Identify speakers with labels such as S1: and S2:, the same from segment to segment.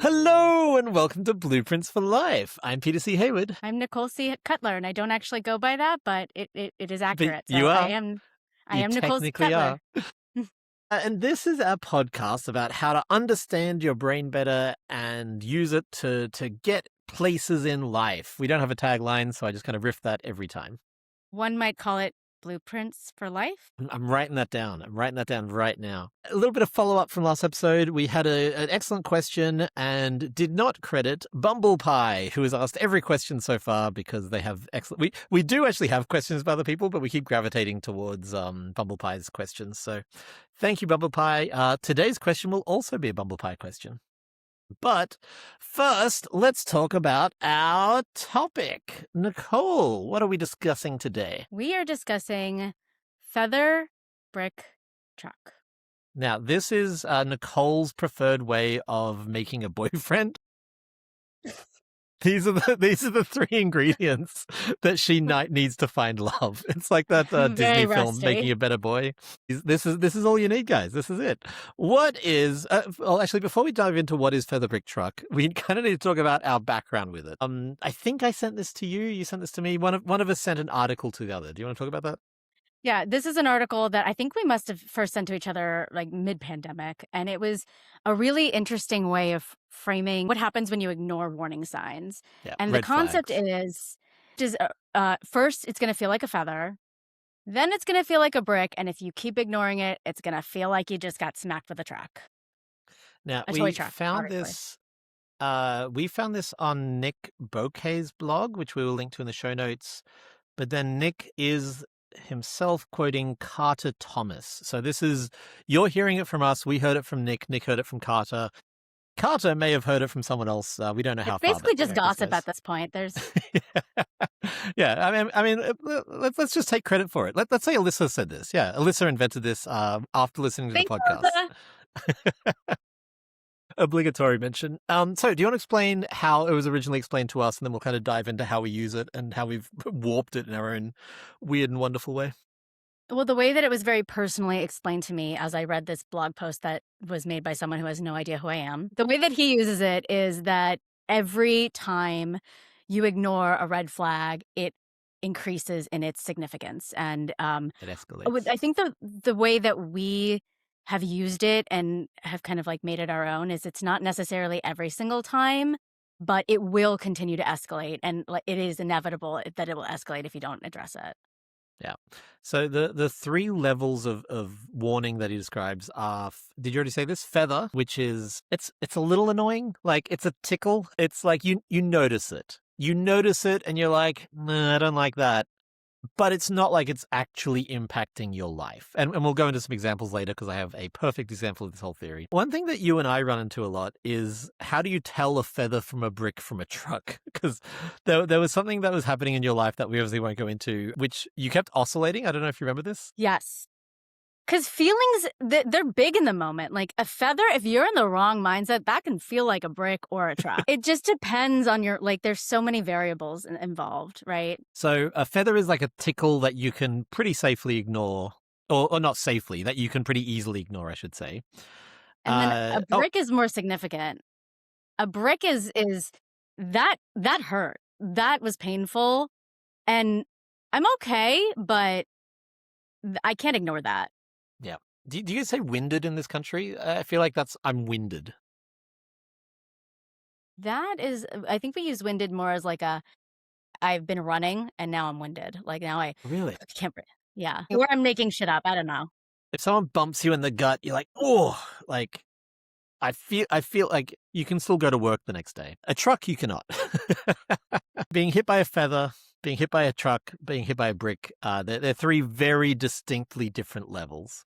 S1: Hello and welcome to Blueprints for Life. I'm Peter C. Hayward.
S2: I'm Nicole C. Cutler, and I don't actually go by that, but it is
S1: But
S2: accurate. So
S1: you
S2: I
S1: are.
S2: am I
S1: You
S2: am Nicole C.
S1: technically
S2: Cutler.
S1: are. And this is our podcast about how to understand your brain better and use it to get places in life. We don't have a tagline, so I just kind of riff that every time.
S2: One might call it Blueprints for Life.
S1: I'm writing that down. I'm writing that down right now. A little bit of follow-up from last episode. We had an excellent question and did not credit Bumblepie, who has asked every question so far because they have excellent... We do actually have questions by other people, but we keep gravitating towards Bumblepie's questions. So thank you, Bumblepie. Today's question will also be a Bumblepie question. But first, let's talk about our topic. Nicole, what are we discussing today?
S2: We are discussing feather brick truck.
S1: Now, this is Nicole's preferred way of making a boyfriend. These are the three ingredients that she needs to find love. It's like that Disney film, Making a Better Boy. This is all you need, guys. This is it. What is? Well, actually, before we dive into what is feather brick truck, we kind of need to talk about our background with it. I think I sent this to you. You sent this to me. One of us sent an article to the other. Do you want to talk about that?
S2: Yeah, this is an article that I think we must have first sent to each other like mid-pandemic, and it was a really interesting way of framing what happens when you ignore warning signs.
S1: Yeah,
S2: And the
S1: red
S2: concept
S1: flags.
S2: is first it's going to feel like a feather, then it's going to feel like a brick, and if you keep ignoring it, it's going to feel like you just got smacked with a truck.
S1: Now
S2: A
S1: we
S2: toy truck,
S1: found
S2: obviously.
S1: this. We found this on Nick Bouquet's blog, which we will link to in the show notes. But then Nick is himself quoting Carter Thomas. So this is, you're hearing it from us. We heard it from Nick. Nick heard it from Carter. Carter may have heard it from someone else. We don't know how
S2: It's
S1: far.
S2: basically just gossip at this point. There's
S1: yeah. I mean, let's just take credit for it. Let's say Alyssa said this. Yeah, Alyssa invented this after listening to the podcast. Obligatory mention. So do you want to explain how it was originally explained to us, and then we'll kind of dive into how we use it and how we've warped it in our own weird and wonderful way?
S2: Well, the way that it was very personally explained to me as I read this blog post that was made by someone who has no idea who I am, the way that he uses it is that every time you ignore a red flag, it increases in its significance. And
S1: It escalates.
S2: I think the way that we have used it and have kind of like made it our own is it's not necessarily every single time, but it will continue to escalate. And it is inevitable that it will escalate if you don't address it.
S1: Yeah. So the three levels of warning that he describes are, did you already say this? Feather, which is, it's a little annoying. Like, it's a tickle. It's like you notice it. You notice it and you're like, nah, I don't like that. But it's not like it's actually impacting your life. And we'll go into some examples later because I have a perfect example of this whole theory. One thing that you and I run into a lot is, how do you tell a feather from a brick from a truck? Because there was something that was happening in your life that we obviously won't go into, which you kept oscillating. I don't know if you remember this.
S2: Yes. Because feelings, they're big in the moment. Like a feather, if you're in the wrong mindset, that can feel like a brick or a truck. It just depends on there's so many variables involved, right?
S1: So a feather is like a tickle that you can pretty safely ignore, or not safely, that you can pretty easily ignore, I should say.
S2: And then a brick is more significant. A brick is that hurt. That was painful. And I'm okay, but I can't ignore that.
S1: Yeah. Do you say winded in this country? I feel like I'm winded.
S2: That is, I think we use winded more as like I've been running and now I'm winded. Like now I
S1: Really
S2: can't breathe. Yeah. Or I'm making shit up. I don't know.
S1: If someone bumps you in the gut, you're like, oh, like I feel like you can still go to work the next day. A truck, you cannot. Being hit by a feather, being hit by a truck, being hit by a brick, they're three very distinctly different levels.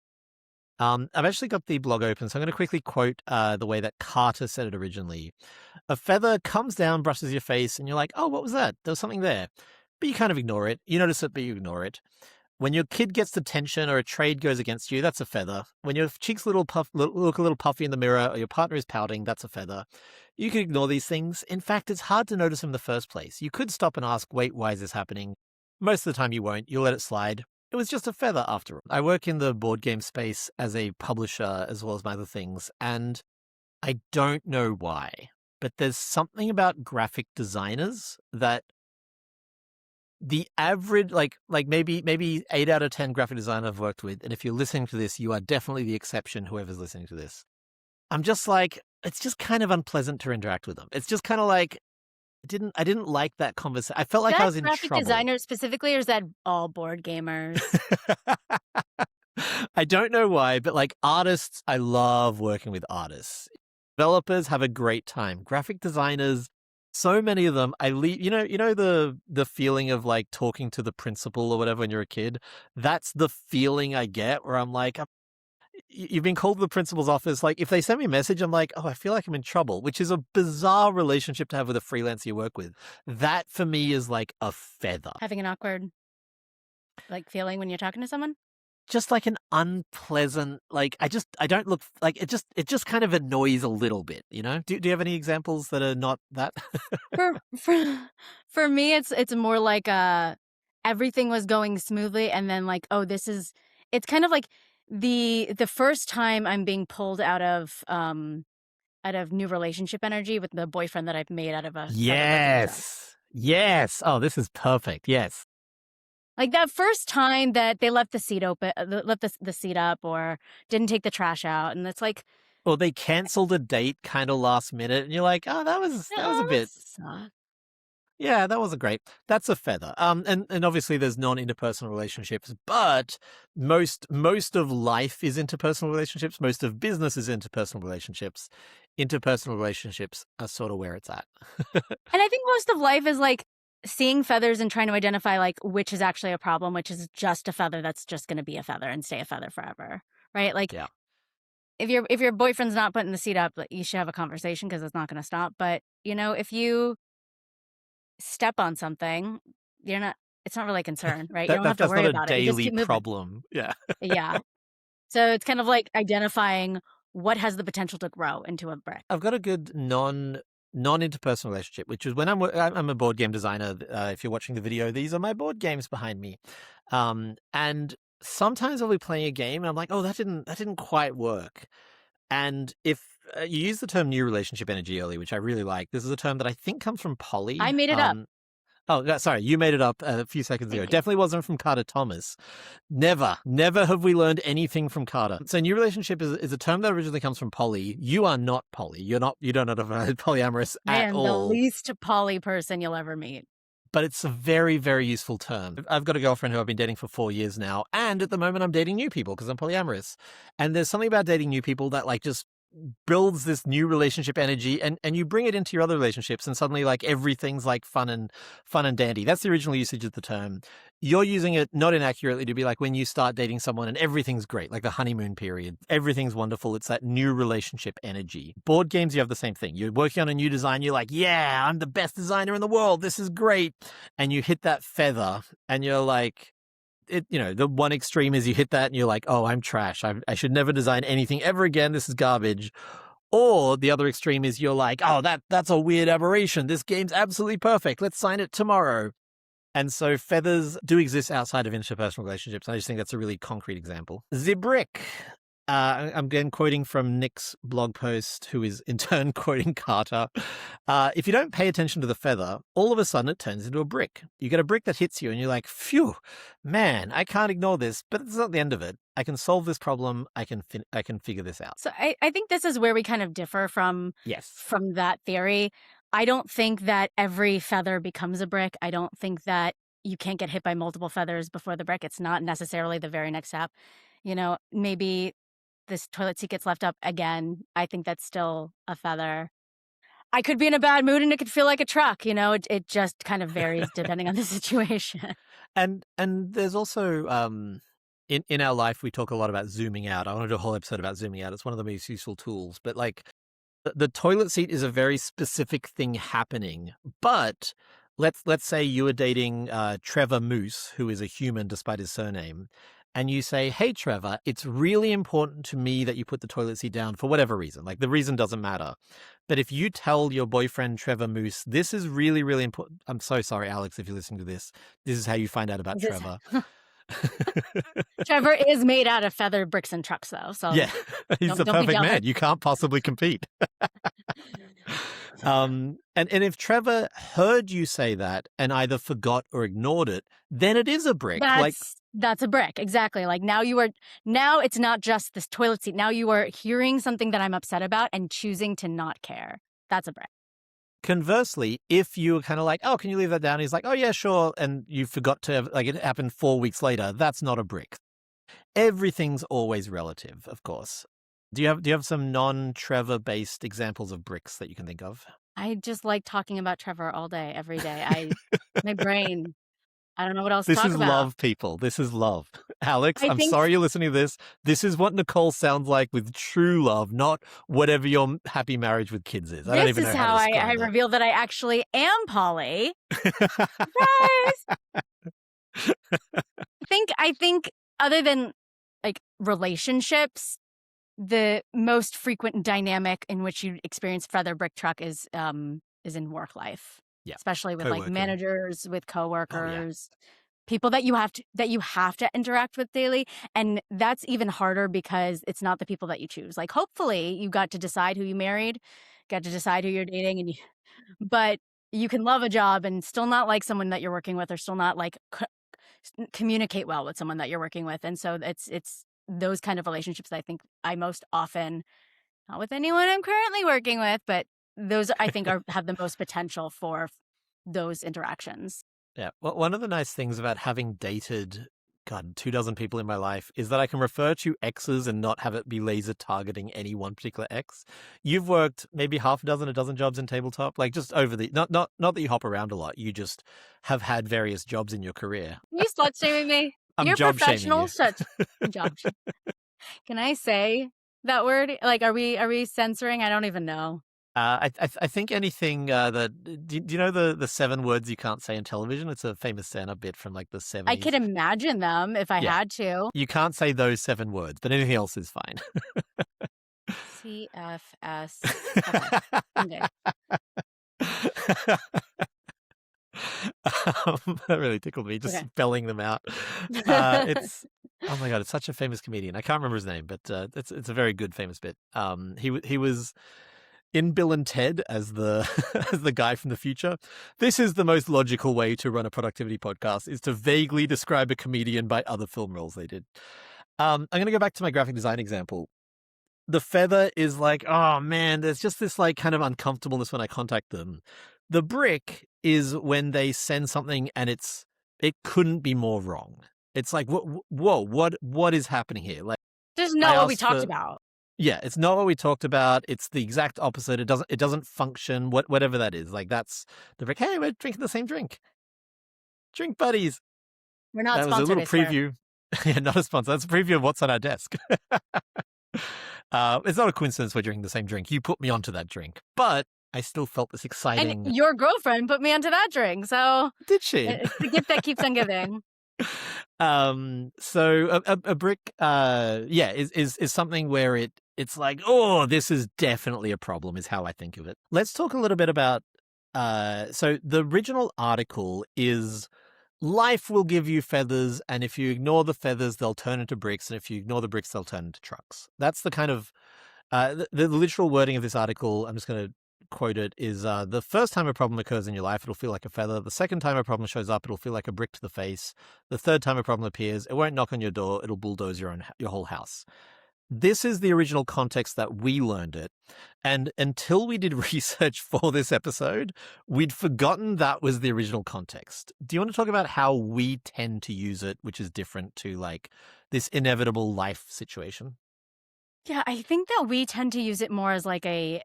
S1: I've actually got the blog open, so I'm going to quickly quote the way that Carter said it originally. A feather comes down, brushes your face, and you're like, oh, what was that? There was something there. But you kind of ignore it. You notice it, but you ignore it. When your kid gets detention or a trade goes against you, that's a feather. When your cheeks look a little puffy in the mirror, or your partner is pouting, that's a feather. You can ignore these things. In fact, it's hard to notice them in the first place. You could stop and ask, wait, why is this happening? Most of the time you won't. You'll let it slide. It was just a feather after all. I work in the board game space as a publisher as well as my other things, and I don't know why. but there's something about graphic designers that the average, like maybe 8 out of 10 graphic designers I've worked with, and if you're listening to this, you are definitely the exception, whoever's listening to this. I'm just like, it's just kind of unpleasant to interact with them. It's just kind of like, I didn't like that conversation. I felt like I was in
S2: graphic
S1: trouble.
S2: designers specifically, or is that all board gamers?
S1: I don't know why, but like artists, I love working with artists. Developers have a great time. Graphic designers, so many of them, I leave, the feeling of like talking to the principal or whatever when you're a kid. That's the feeling I get where I'm like, you've been called to the principal's office. Like, if they send me a message, I'm like, oh, I feel like I'm in trouble, which is a bizarre relationship to have with a freelancer you work with. That for me is like a feather.
S2: Having an awkward feeling when you're talking to someone?
S1: Just like an unpleasant, like, I don't look like it just kind of annoys a little bit, you know? Do you have any examples that are not that?
S2: For me, it's more like everything was going smoothly, and then it's kind of like the first time I'm being pulled out of new relationship energy with the boyfriend that I've made out of a
S1: Yes. Oh, this is perfect. Yes.
S2: Like that first time that they left the seat open, left the seat up, or didn't take the trash out, and it's like,
S1: or they canceled a date kind of last minute, and you're like, oh, that was a bit. Yeah, that wasn't great. That's a feather. And obviously there's non-interpersonal relationships, but most of life is interpersonal relationships. Most of business is interpersonal relationships. Interpersonal relationships are sort of where it's at.
S2: And I think most of life is like seeing feathers and trying to identify like which is actually a problem, which is just a feather that's just going to be a feather and stay a feather forever, right? Like,
S1: yeah.
S2: If your boyfriend's not putting the seat up, you should have a conversation because it's not going to stop. But if you step on something, it's not really a concern, right? You don't have to worry about it.
S1: That's not a daily problem. Yeah.
S2: Yeah. So it's kind of like identifying what has the potential to grow into a brick.
S1: I've got a good non-interpersonal relationship, which is when I'm a board game designer. If you're watching the video, these are my board games behind me. And sometimes I'll be playing a game and I'm like, oh, that didn't quite work. And if you use the term new relationship energy earlier, which I really like, this is a term that I think comes from Polly.
S2: I made it up.
S1: Oh, sorry, you made it up a few seconds ago. Definitely wasn't from Carter Thomas. Never have we learned anything from Carter. So new relationship is a term that originally comes from Polly. You are not Polly. You don't know polyamorous at all.
S2: I am the least poly person you'll ever meet.
S1: But it's a very, very useful term. I've got a girlfriend who I've been dating for 4 years now. And at the moment I'm dating new people because I'm polyamorous. And there's something about dating new people that like just builds this new relationship energy, and you bring it into your other relationships, and suddenly like everything's like fun and dandy. That's the original usage of the term. You're using it not inaccurately to be like when you start dating someone and everything's great, like the honeymoon period, everything's wonderful. It's that new relationship energy. Board games, you have the same thing. You're working on a new design, you're like, yeah, I'm the best designer in the world, this is great. And you hit that feather and you're like, the one extreme is you hit that and you're like, oh, I'm trash. I should never design anything ever again. This is garbage. Or the other extreme is you're like, oh, that's a weird aberration. This game's absolutely perfect. Let's sign it tomorrow. And so feathers do exist outside of interpersonal relationships. I just think that's a really concrete example. The brick. I'm again quoting from Nick's blog post, who is in turn quoting Carter. If you don't pay attention to the feather, all of a sudden it turns into a brick. You get a brick that hits you and you're like, phew, man, I can't ignore this, but it's not the end of it. I can solve this problem. I can figure this out.
S2: So I think this is where we kind of differ from that theory. I don't think that every feather becomes a brick. I don't think that you can't get hit by multiple feathers before the brick. It's not necessarily the very next step. Maybe this toilet seat gets left up again. I think that's still a feather. I could be in a bad mood and it could feel like a truck. It just kind of varies depending on the situation.
S1: And there's also in our life we talk a lot about zooming out. I want to do a whole episode about zooming out. It's one of the most useful tools. But like the toilet seat is a very specific thing happening. But let's say you were dating Trevor Moose, who is a human despite his surname. And you say, hey, Trevor, it's really important to me that you put the toilet seat down for whatever reason. Like the reason doesn't matter. But if you tell your boyfriend, Trevor Moose, this is really, really important. I'm so sorry, Alex, if you're listening to this. This is how you find out about Trevor.
S2: Trevor is made out of feathered bricks and trucks, though. So
S1: Yeah, he's the
S2: don't be
S1: perfect man.
S2: jealous.
S1: You can't possibly compete. And if Trevor heard you say that and either forgot or ignored it, then it is a brick.
S2: That's a brick. Exactly. Like now it's not just this toilet seat. Now you are hearing something that I'm upset about and choosing to not care. That's a brick.
S1: Conversely, if you were kind of like, oh, can you leave that down? He's like, oh, yeah, sure. And you forgot to, like, it happened 4 weeks later. That's not a brick. Everything's always relative, of course. Do you have some non-Trevor based examples of bricks that you can think of?
S2: I just like talking about Trevor all day, every day. My brain, I don't know what else to
S1: This
S2: talk
S1: is
S2: about.
S1: love, people. This is love. Alex, I'm
S2: think
S1: sorry you're listening to this. This is what Nicole sounds like with true love, not whatever your happy marriage with kids is. I don't even know how to describe
S2: I
S1: it.
S2: reveal that I actually am poly. Surprise! I think other than like relationships, the most frequent dynamic in which you experience feather brick truck is in work life.
S1: Yeah.
S2: Especially with
S1: Co-working.
S2: like managers, with coworkers, people that you have to interact with daily. And that's even harder because it's not the people that you choose. Like hopefully you got to decide who you married, got to decide who you're dating, but you can love a job and still not like someone that you're working with, or still not like communicate well with someone that you're working with. And so it's those kind of relationships that I think I most often, not with anyone I'm currently working with, but those I think have the most potential for those interactions.
S1: Yeah. Well, one of the nice things about having dated, 24 people in my life is that I can refer to exes and not have it be laser targeting any one particular ex. You've worked maybe half a dozen jobs in tabletop, like just over the, not that you hop around a lot. You just have had various jobs in your career.
S2: You slut shaming me?
S1: I'm
S2: You're
S1: job
S2: professional.
S1: shaming you.
S2: Job. Can I say that word? Like, are we censoring? I don't even know.
S1: I think anything that do you know the 7 words you can't say in television? It's a famous stand-up bit from like the 70s.
S2: I could imagine them if I had to.
S1: You can't say those 7 words, but anything else is fine.
S2: CFS. Okay.
S1: That really tickled me, just spelling them out. It's oh my god, it's such a famous comedian. I can't remember his name, but it's a very good famous bit. He was in Bill and Ted as the as the guy from the future. This is the most logical way to run a productivity podcast, is to vaguely describe a comedian by other film roles they did. I'm going to go back to my graphic design example. The feather is like, oh man, there's just this like kind of uncomfortableness when I contact them. The brick is when they send something and it couldn't be more wrong. It's like, whoa, what is happening here? Like,
S2: just not what we talked about.
S1: Yeah, it's not what we talked about. It's the exact opposite. It doesn't function. Whatever that is, like that's the brick. Hey, we're drinking the same drink. Drink buddies.
S2: We're not
S1: that
S2: sponsored.
S1: That was a little preview. Yeah, not a sponsor. That's a preview of what's on our desk. It's not a coincidence we're drinking the same drink. You put me onto that drink, but I still felt this exciting.
S2: And your girlfriend put me onto that drink, so
S1: did she?
S2: It's the gift that keeps on giving.
S1: So a brick, is something where it's like, oh, this is definitely a problem, is how I think of it. Let's talk a little bit about. So the original article is, life will give you feathers, and if you ignore the feathers, they'll turn into bricks, and if you ignore the bricks, they'll turn into trucks. That's the kind of the literal wording of this article. I'm just going to quote it, is the first time a problem occurs in your life, it'll feel like a feather. The second time a problem shows up, it'll feel like a brick to the face. The third time a problem appears, it won't knock on your door, it'll bulldoze your whole house. This is the original context that we learned it. And until we did research for this episode, we'd forgotten that was the original context. Do you want to talk about how we tend to use it, which is different to like this inevitable life situation?
S2: Yeah, I think that we tend to use it more as like a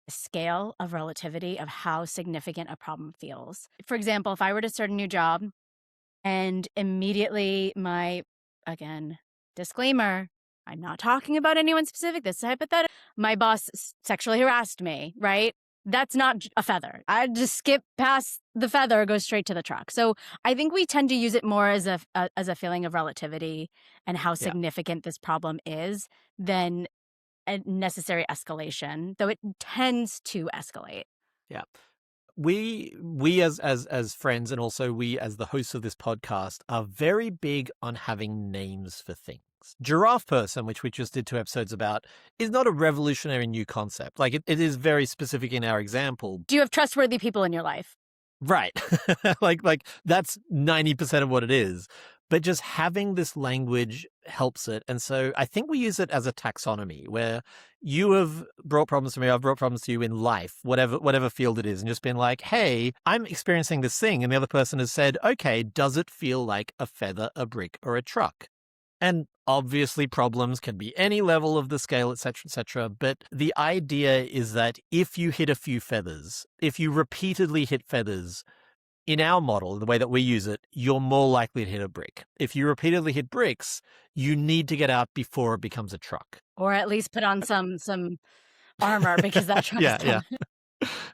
S2: scale of relativity of how significant a problem feels. For example, if I were to start a new job and immediately again, disclaimer, I'm not talking about anyone specific, this is hypothetical. My boss sexually harassed me, right? That's not a feather. I just skip past the feather, go straight to the truck. So I think we tend to use it more as a feeling of relativity and how significant this problem is than a necessary escalation, though it tends to escalate.
S1: Yeah. we as friends, and also we as the hosts of this podcast, are very big on having names for things. Giraffe person, which we just did 2 episodes about, is not a revolutionary new concept. Like it is very specific in our example.
S2: Do you have trustworthy people in your life?
S1: Right. like that's 90% of what it is. But just having this language helps it. And so I think we use it as a taxonomy where you have brought problems to me, I've brought problems to you in life, whatever field it is, and just been like, hey, I'm experiencing this thing. And the other person has said, okay, does it feel like a feather, a brick, or a truck? And obviously problems can be any level of the scale, et cetera, but the idea is that if you hit a few feathers, if you repeatedly hit feathers, in our model, the way that we use it, you're more likely to hit a brick. If you repeatedly hit bricks, you need to get out before it becomes a truck.
S2: Or at least put on some armor because that truck's
S1: Yeah.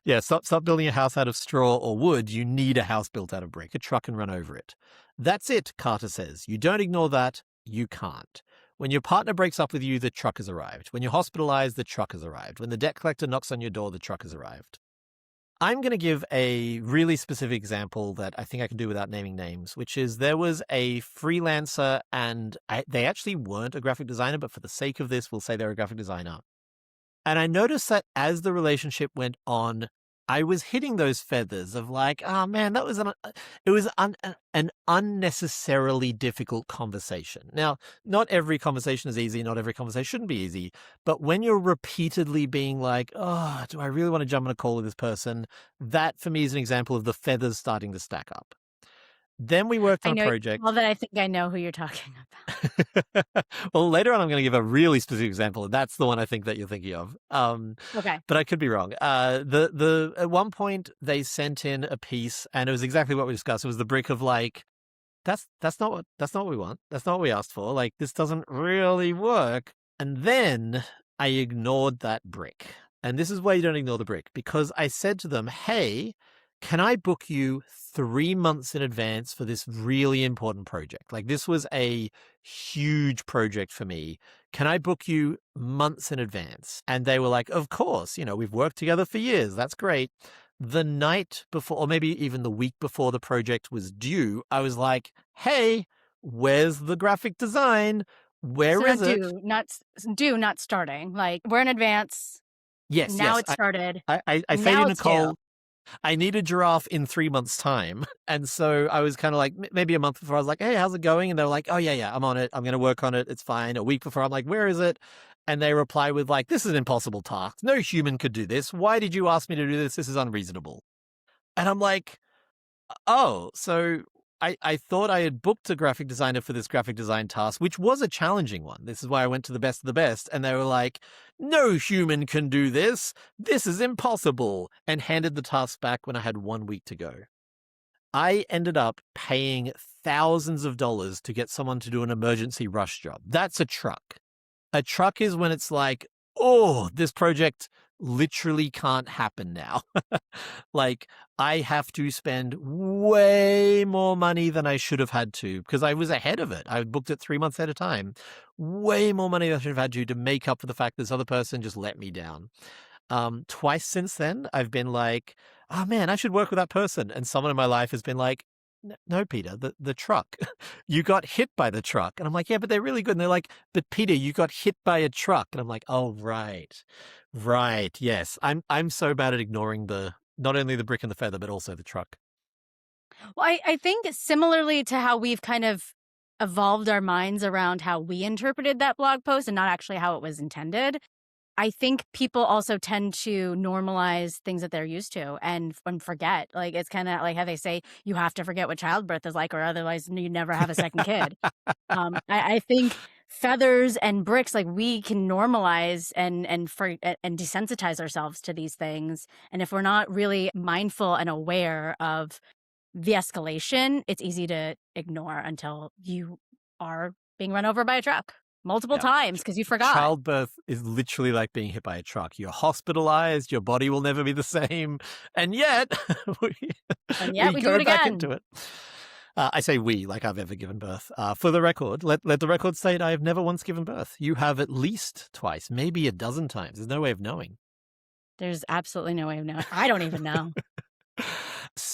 S1: Yeah, stop building a house out of straw or wood. You need a house built out of brick. A truck can run over it. That's it, Carter says. You don't ignore that. You can't. When your partner breaks up with you, the truck has arrived. When you're hospitalized, the truck has arrived. When the debt collector knocks on your door, the truck has arrived. I'm going to give a really specific example that I think I can do without naming names, which is there was a freelancer and they actually weren't a graphic designer, but for the sake of this, we'll say they're a graphic designer. And I noticed that as the relationship went on, I was hitting those feathers of like, oh man, that was an unnecessarily difficult conversation. Now, not every conversation is easy. Not every conversation shouldn't be easy. But when you're repeatedly being like, oh, do I really want to jump on a call with this person? That for me is an example of the feathers starting to stack up. Then we worked on a project.
S2: Well, that I think I know who you're talking about.
S1: Well, later on, I'm going to give a really specific example. And that's the one I think that you're thinking of.
S2: Okay.
S1: But I could be wrong. At one point, they sent in a piece, and it was exactly what we discussed. It was the brick of like, that's not what we want. That's not what we asked for. Like, this doesn't really work. And then I ignored that brick. And this is why you don't ignore the brick, because I said to them, hey, can I book you 3 months in advance for this really important project? Like, this was a huge project for me. Can I book you months in advance? And they were like, of course, we've worked together for years. That's great. The night before, or maybe even the week before the project was due, I was like, hey, where's the graphic design? Where is it?
S2: Not starting. Like, we're in advance.
S1: Yes.
S2: Now it started.
S1: I say to Nicole, I need a giraffe in 3 months' time. And so I was kind of like, maybe a month before, I was like, hey, how's it going? And they were like, oh, yeah, I'm on it. I'm going to work on it. It's fine. A week before, I'm like, where is it? And they reply with like, this is an impossible task. No human could do this. Why did you ask me to do this? This is unreasonable. And I'm like, oh, so I thought I had booked a graphic designer for this graphic design task, which was a challenging one. This is why I went to the best of the best. And they were like, no human can do this. This is impossible. And handed the task back when I had 1 week to go. I ended up paying thousands of dollars to get someone to do an emergency rush job. That's a truck. A truck is when it's like, oh, this project literally can't happen now. Like, I have to spend way more money than I should have had to because I was ahead of it. I booked it 3 months at a time. Way more money than I should have had to make up for the fact this other person just let me down. Twice since then, I've been like, oh man, I should work with that person. And someone in my life has been like, no, Peter, the truck. You got hit by the truck. And I'm like, yeah, but they're really good. And they're like, but Peter, you got hit by a truck. And I'm like, oh, right. Yes. I'm so bad at ignoring not only the brick and the feather, but also the truck.
S2: Well, I think similarly to how we've kind of evolved our minds around how we interpreted that blog post and not actually how it was intended, I think people also tend to normalize things that they're used to and forget. Like, it's kind of like how they say you have to forget what childbirth is like, or otherwise you never have a second kid. I think feathers and bricks, like, we can normalize and desensitize ourselves to these things. And if we're not really mindful and aware of the escalation, it's easy to ignore until you are being run over by a truck multiple times because you forgot.
S1: Childbirth is literally like being hit by a truck. You're hospitalized. Your body will never be the same. And yet, we
S2: do it
S1: back
S2: again.
S1: into it. I say we, like I've ever given birth. For the record, let the record state I have never once given birth. You have at least twice, maybe a dozen times. There's no way of knowing.
S2: There's absolutely no way of knowing. I don't even know.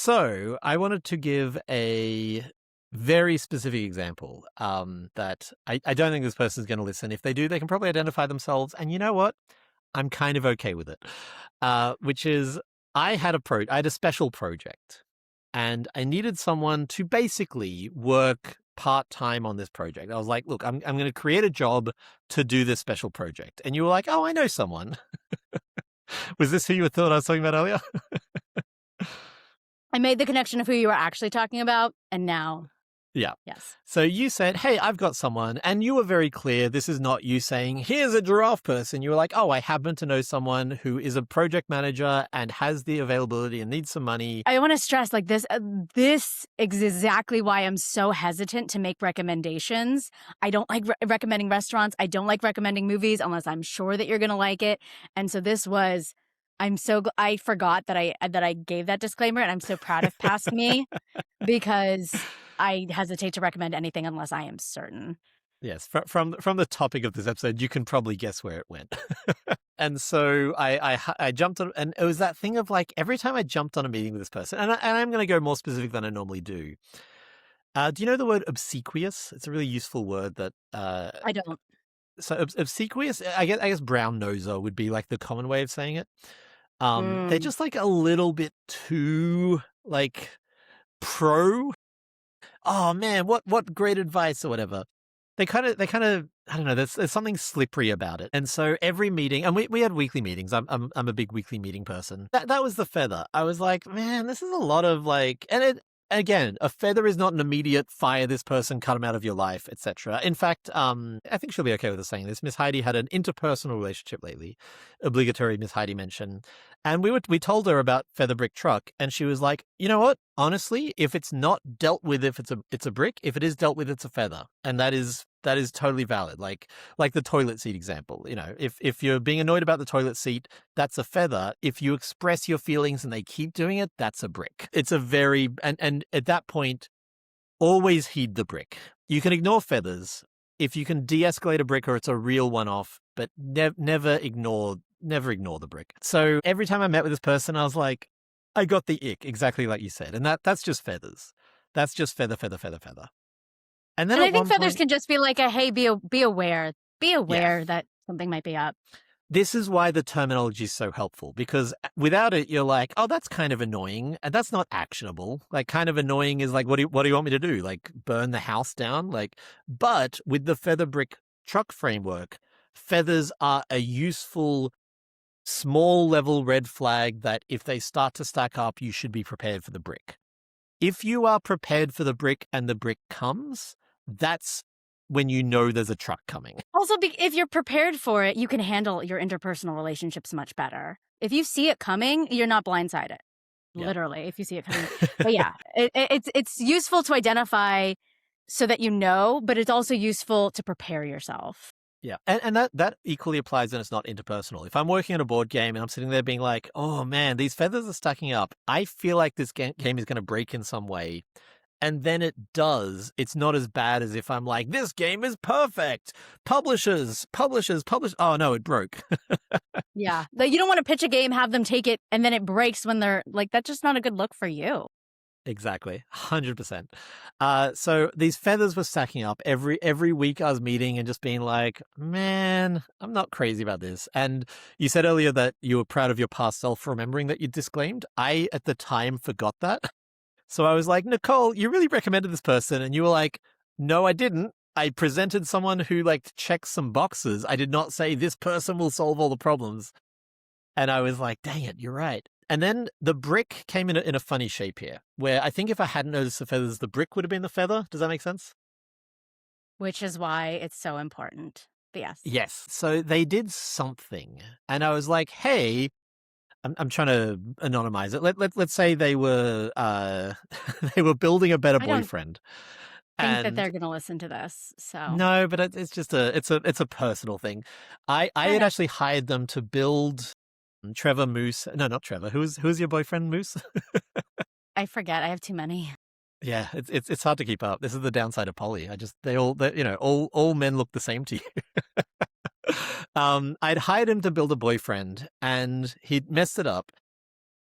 S1: So I wanted to give a very specific example that I don't think this person is going to listen. If they do, they can probably identify themselves. And you know what? I'm kind of okay with it, which is I had a special project and I needed someone to basically work part-time on this project. I was like, look, I'm going to create a job to do this special project. And you were like, oh, I know someone. Was this who you thought I was talking about earlier?
S2: I made the connection of who you were actually talking about, and now,
S1: Yeah.
S2: yes.
S1: So you said, hey, I've got someone, and you were very clear. This is not you saying, here's a giraffe person. You were like, oh, I happen to know someone who is a project manager and has the availability and needs some money.
S2: I want to stress like this. This is exactly why I'm so hesitant to make recommendations. I don't like recommending restaurants. I don't like recommending movies unless I'm sure that you're going to like it. And so this was, I forgot that I gave that disclaimer, and I'm so proud of past me because I hesitate to recommend anything unless I am certain.
S1: Yes, from the topic of this episode, you can probably guess where it went. And so I jumped on, and it was that thing of like every time I jumped on a meeting with this person, and I'm going to go more specific than I normally do. Do you know the word obsequious? It's a really useful word that.
S2: I don't.
S1: So obsequious, I guess brown noser would be like the common way of saying it. They're just like a little bit too like pro. Oh man, what great advice or whatever. They kind of I don't know. There's something slippery about it. And so every meeting, and we had weekly meetings. I'm a big weekly meeting person. That was the feather. I was like, man, this is a lot of like, and it. Again, a feather is not an immediate fire this person, cut them out of your life, etc. In fact, I think she'll be okay with us saying this. Miss Heidi had an interpersonal relationship lately, obligatory Miss Heidi mention, and we told her about Feather Brick Truck, and she was like, you know what? Honestly, if it's not dealt with, if it's a brick, if it is dealt with, it's a feather, and that is totally valid. Like the toilet seat example. You know, if you're being annoyed about the toilet seat, that's a feather. If you express your feelings and they keep doing it, that's a brick. It's a very and at that point, always heed the brick. You can ignore feathers if you can de-escalate a brick or it's a real one-off, but never ignore the brick. So every time I met with this person, I was like, I got the ick, exactly like you said, and that's just feathers. That's just feather. And then
S2: I think feathers can just be like a, hey, be aware that something might be up.
S1: This is why the terminology is so helpful, because without it, you're like, oh, that's kind of annoying, and that's not actionable. Like, kind of annoying is like, what do you want me to do? Like, burn the house down? Like, but with the Feather Brick Truck framework, feathers are a useful, small level red flag that if they start to stack up, you should be prepared for the brick. If you are prepared for the brick and the brick comes, that's when you know there's a truck coming.
S2: Also, if you're prepared for it, you can handle your interpersonal relationships much better. If you see it coming, you're not blindsided. Yeah. Literally, if you see it coming. But yeah, it's useful to identify so that you know, but it's also useful to prepare yourself.
S1: Yeah, and that equally applies when it's not interpersonal. If I'm working on a board game and I'm sitting there being like, oh man, these feathers are stacking up. I feel like this game is going to break in some way. And then it does. It's not as bad as if I'm like, this game is perfect. Publishers. Oh no, it broke.
S2: Yeah. You don't want to pitch a game, have them take it, and then it breaks when they're like, that's just not a good look for you.
S1: Exactly. 100%. So these feathers were stacking up every week. I was meeting and just being like, man, I'm not crazy about this. And you said earlier that you were proud of your past self for remembering that you disclaimed. I, at the time, forgot that. So I was like, Nicole, you really recommended this person. And you were like, no, I didn't. I presented someone who like checks some boxes. I did not say this person will solve all the problems. And I was like, dang it, you're right. And then the brick came in a funny shape here, where I think if I hadn't noticed the feathers, the brick would have been the feather. Does that make sense?
S2: Which is why it's so important. But yes.
S1: Yes. So they did something. And I was like, hey, I'm trying to anonymize it. Let's say they were they were building a better boyfriend.
S2: I think that they're going to listen to this. So
S1: no, but it's just it's a personal thing. I had actually hired them to build Trevor Moose. No, not Trevor. Who's your boyfriend, Moose?
S2: I forget. I have too many.
S1: Yeah, it's hard to keep up. This is the downside of poly. All men look the same to you. I'd hired him to build a boyfriend, and he'd messed it up.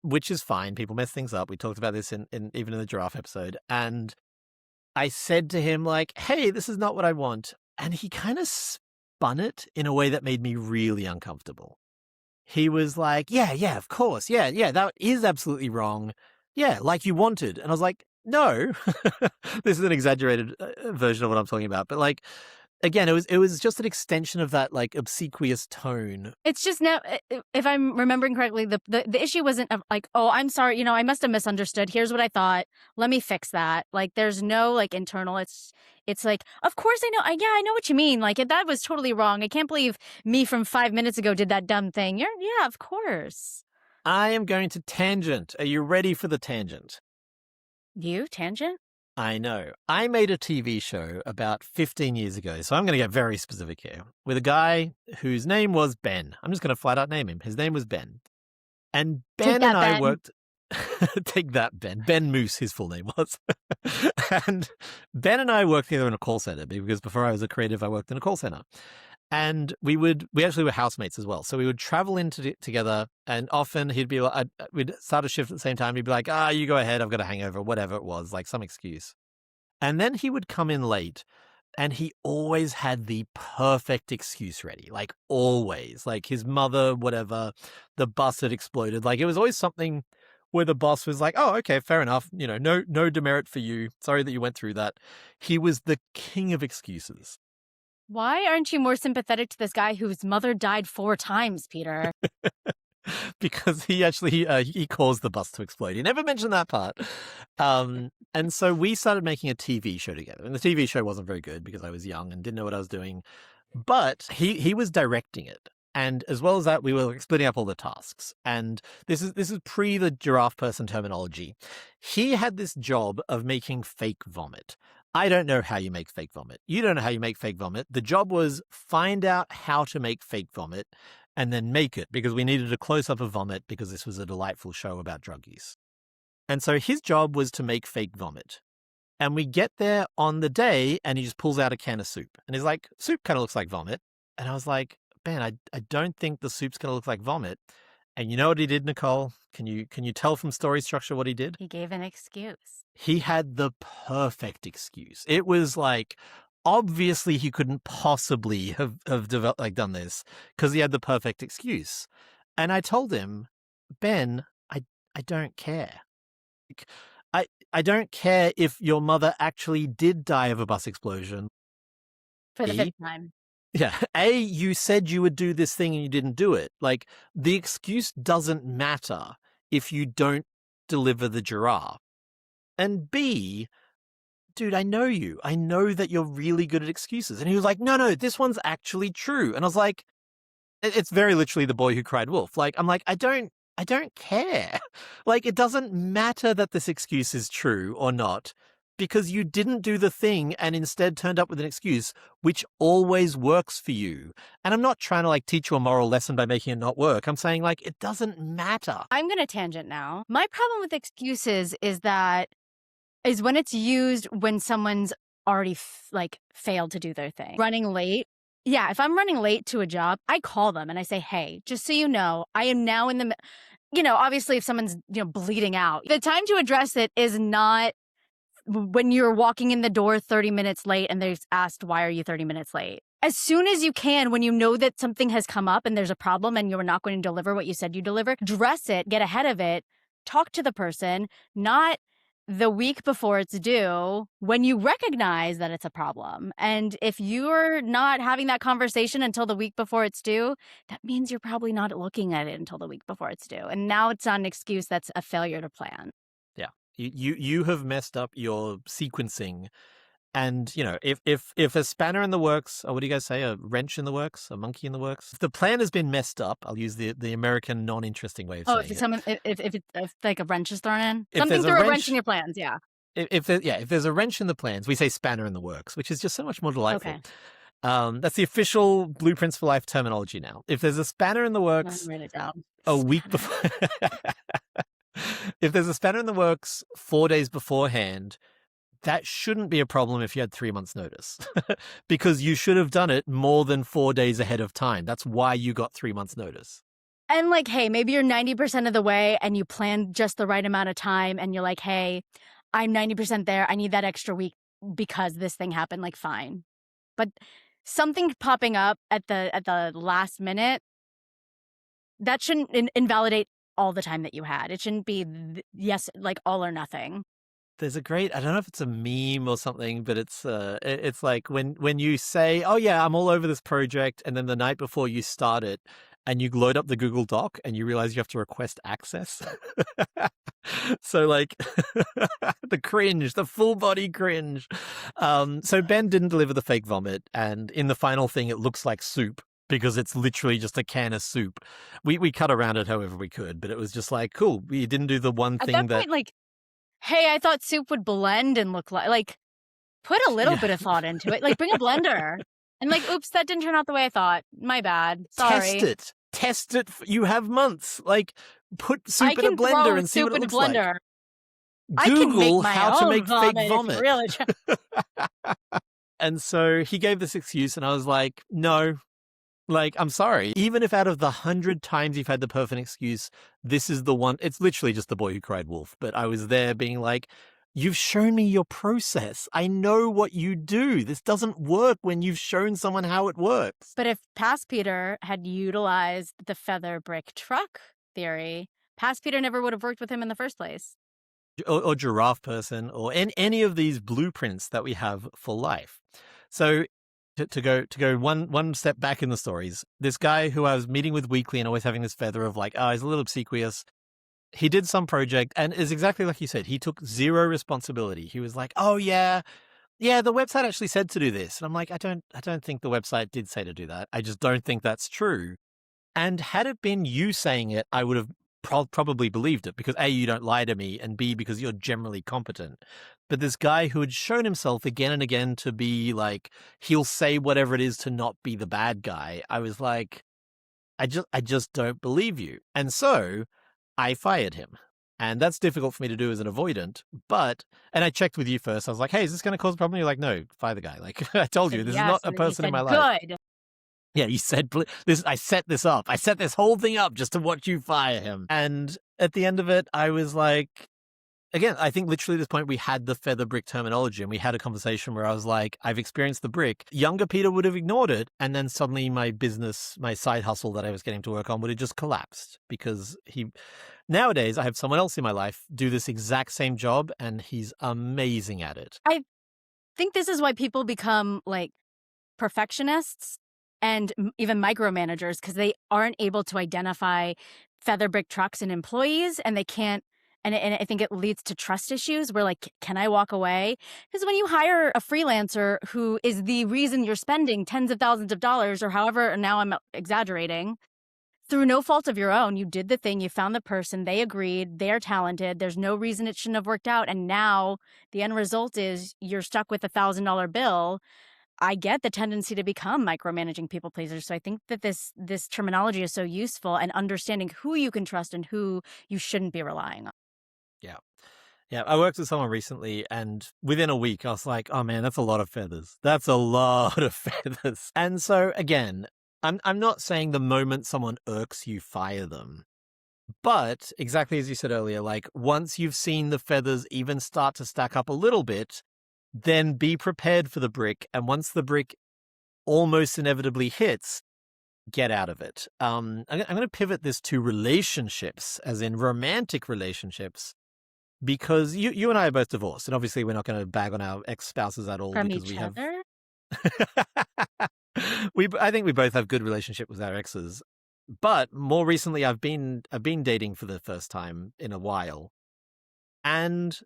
S1: which is fine. People mess things up. We talked about this in even in the giraffe episode. And I said to him, like, hey, this is not what I want. And he kind of spun it in a way that made me really uncomfortable. He was like, yeah, of course. Yeah, that is absolutely wrong. Yeah, like you wanted. And I was like, no, this is an exaggerated version of what I'm talking about. But like, again, it was just an extension of that like obsequious tone.
S2: It's just now, if I'm remembering correctly, the issue wasn't like, oh, I'm sorry, you know, I must have misunderstood. Here's what I thought. Let me fix that. Like, there's no like internal. It's like, of course I know. I know what you mean. Like, that was totally wrong. I can't believe me from 5 minutes ago did that dumb thing. Yeah, of course.
S1: I am going to tangent. Are you ready for the tangent?
S2: You tangent?
S1: I know. I made a TV show about 15 years ago, so I'm going to get very specific here, with a guy whose name was Ben. I'm just going to flat out name him. His name was Ben. And Ben and I worked... Take that, Ben. Ben Moose, his full name was. And Ben and I worked together in a call center, because before I was a creative, I worked in a call center. And we actually were housemates as well. So we would travel in together, and often he'd be like, we'd start a shift at the same time. He'd be like, you go ahead. I've got a hangover, whatever it was, like some excuse. And then he would come in late, and he always had the perfect excuse ready, like always. Like his mother, whatever, the bus had exploded. Like it was always something where the boss was like, oh, okay, fair enough. You know, no demerit for you. Sorry that you went through that. He was the king of excuses.
S2: Why aren't you more sympathetic to this guy whose mother died 4 times, Peter?
S1: Because he actually he caused the bus to explode. He never mentioned that part. And so we started making a TV show together. And the TV show wasn't very good because I was young and didn't know what I was doing. But he was directing it. And as well as that, we were splitting up all the tasks. And this is pre the giraffe person terminology. He had this job of making fake vomit. I don't know how you make fake vomit. You don't know how you make fake vomit. The job was find out how to make fake vomit and then make it, because we needed a close-up of vomit because this was a delightful show about drug use. And so his job was to make fake vomit. And we get there on the day and he just pulls out a can of soup. And he's like, soup kind of looks like vomit. And I was like, Ben, I don't think the soup's going to look like vomit. And you know what he did, Nicole? Can you tell from story structure what he did?
S2: He gave an excuse.
S1: He had the perfect excuse. It was like, obviously he couldn't possibly have developed, like done this because he had the perfect excuse. And I told him, Ben, I don't care. I don't care if your mother actually did die of a bus explosion.
S2: For the 5th time.
S1: Yeah. A, you said you would do this thing and you didn't do it. Like, the excuse doesn't matter if you don't deliver the giraffe. And B, dude, I know you. I know that you're really good at excuses. And he was like, no, this one's actually true. And I was like, it's very literally the boy who cried wolf. Like, I'm like, I don't care. Like, it doesn't matter that this excuse is true or not, because you didn't do the thing and instead turned up with an excuse, which always works for you. And I'm not trying to like teach you a moral lesson by making it not work. I'm saying like, it doesn't matter.
S2: I'm going to tangent now. My problem with excuses is when it's used when someone's already failed to do their thing. Running late. Yeah, if I'm running late to a job, I call them and I say, hey, just so you know, I am now in the, obviously if someone's, bleeding out, the time to address it is not when you're walking in the door 30 minutes late and they've asked, why are you 30 minutes late? As soon as you can, when you know that something has come up and there's a problem and you're not going to deliver what you said you deliver, address it, get ahead of it, talk to the person, not the week before it's due when you recognize that it's a problem. And if you're not having that conversation until the week before it's due, that means you're probably not looking at it until the week before it's due. And now it's not an excuse, that's a failure to plan.
S1: Yeah. You have messed up your sequencing. And, if a spanner in the works, or what do you guys say, a wrench in the works, a monkey in the works? If the plan has been messed up, I'll use the American non-interesting way of saying it.
S2: If like a wrench is thrown in? Something threw a wrench in your plans, yeah.
S1: If there's a wrench in the plans, we say spanner in the works, which is just so much more delightful.
S2: Okay.
S1: That's the official Blueprints for Life terminology now. If there's a spanner in the works,
S2: write it down.
S1: A week before... If there's a spanner in the works 4 days beforehand, that shouldn't be a problem if you had 3 months notice because you should have done it more than 4 days ahead of time. That's why you got 3 months notice.
S2: And like, hey, maybe you're 90% of the way and you plan just the right amount of time and you're like, hey, I'm 90% there. I need that extra week because this thing happened. Like, fine. But something popping up at the last minute, that shouldn't invalidate all the time that you had. It shouldn't be yes, like all or nothing.
S1: There's a great, I don't know if it's a meme or something, but it's like when you say, "Oh yeah, I'm all over this project," and then the night before you start it and you load up the Google Doc and you realize you have to request access. So like the cringe, the full body cringe. So Ben didn't deliver the fake vomit, and in the final thing it looks like soup because it's literally just a can of soup. We cut around it however we could, but it was just like, cool, we didn't do the one
S2: At
S1: thing
S2: that point, like, hey, I thought soup would blend and look like put a little bit of thought into it. Like, bring a blender. And like, oops, that didn't turn out the way I thought. My bad. Sorry.
S1: Test it. You have months. Like, put soup in a blender and see what it looks like. Google how to make fake vomit.
S2: Really
S1: And so he gave this excuse, and I was like, no. Like, I'm sorry. Even if out of the 100 times you've had the perfect excuse, this is the one. It's literally just the boy who cried wolf. But I was there being like, you've shown me your process. I know what you do. This doesn't work when you've shown someone how it works.
S2: But if Past Peter had utilized the feather brick truck theory, Past Peter never would have worked with him in the first place.
S1: Or giraffe person, or any of these blueprints that we have for life. So to go one step back in the stories, this guy who I was meeting with weekly and always having this feather of like, oh, he's a little obsequious. He did some project and is exactly like you said. He took zero responsibility. He was like, oh yeah, the website actually said to do this. And I'm like, I don't think the website did say to do that. I just don't think that's true. And had it been you saying it, I would have probably believed it because A, you don't lie to me, and B, because you're generally competent. But this guy who had shown himself again and again to be like, he'll say whatever it is to not be the bad guy. I was like, I just don't believe you. And so I fired him. And that's difficult for me to do as an avoidant. And I checked with you first. I was like, hey, is this going to cause a problem? You're like, no, fire the guy. Like, I told you, this is not a person in my life.
S2: Good.
S1: Yeah, you said this. I set this up. I set this whole thing up just to watch you fire him. And at the end of it, I was like, again, I think literally at this point we had the feather brick terminology, and we had a conversation where I was like, I've experienced the brick. Younger Peter would have ignored it, and then suddenly my business, my side hustle that I was getting to work on would have just collapsed because nowadays I have someone else in my life do this exact same job, and he's amazing at it.
S2: I think this is why people become like perfectionists and even micromanagers, because they aren't able to identify feather brick trucks and employees, and they can't. And I think it leads to trust issues where, like, can I walk away? Because when you hire a freelancer who is the reason you're spending tens of thousands of dollars or however, now I'm exaggerating, through no fault of your own, you did the thing, you found the person, they agreed, they're talented, there's no reason it shouldn't have worked out. And now the end result is you're stuck with $1,000 bill. I get the tendency to become micromanaging people pleasers. So I think that this terminology is so useful, and understanding who you can trust and who you shouldn't be relying on.
S1: Yeah. Yeah, I worked with someone recently, and within a week I was like, oh man, that's a lot of feathers. That's a lot of feathers. And so again, I'm not saying the moment someone irks you, fire them. But exactly as you said earlier, like once you've seen the feathers even start to stack up a little bit, then be prepared for the brick. And once the brick almost inevitably hits, get out of it. I'm going to pivot this to relationships, as in romantic relationships, because you and I are both divorced, and obviously we're not going to bag on our ex-spouses at all.
S2: From
S1: because
S2: each
S1: we
S2: other?
S1: I think we both have good relationship with our exes. But more recently, I've been dating for the first time in a while, and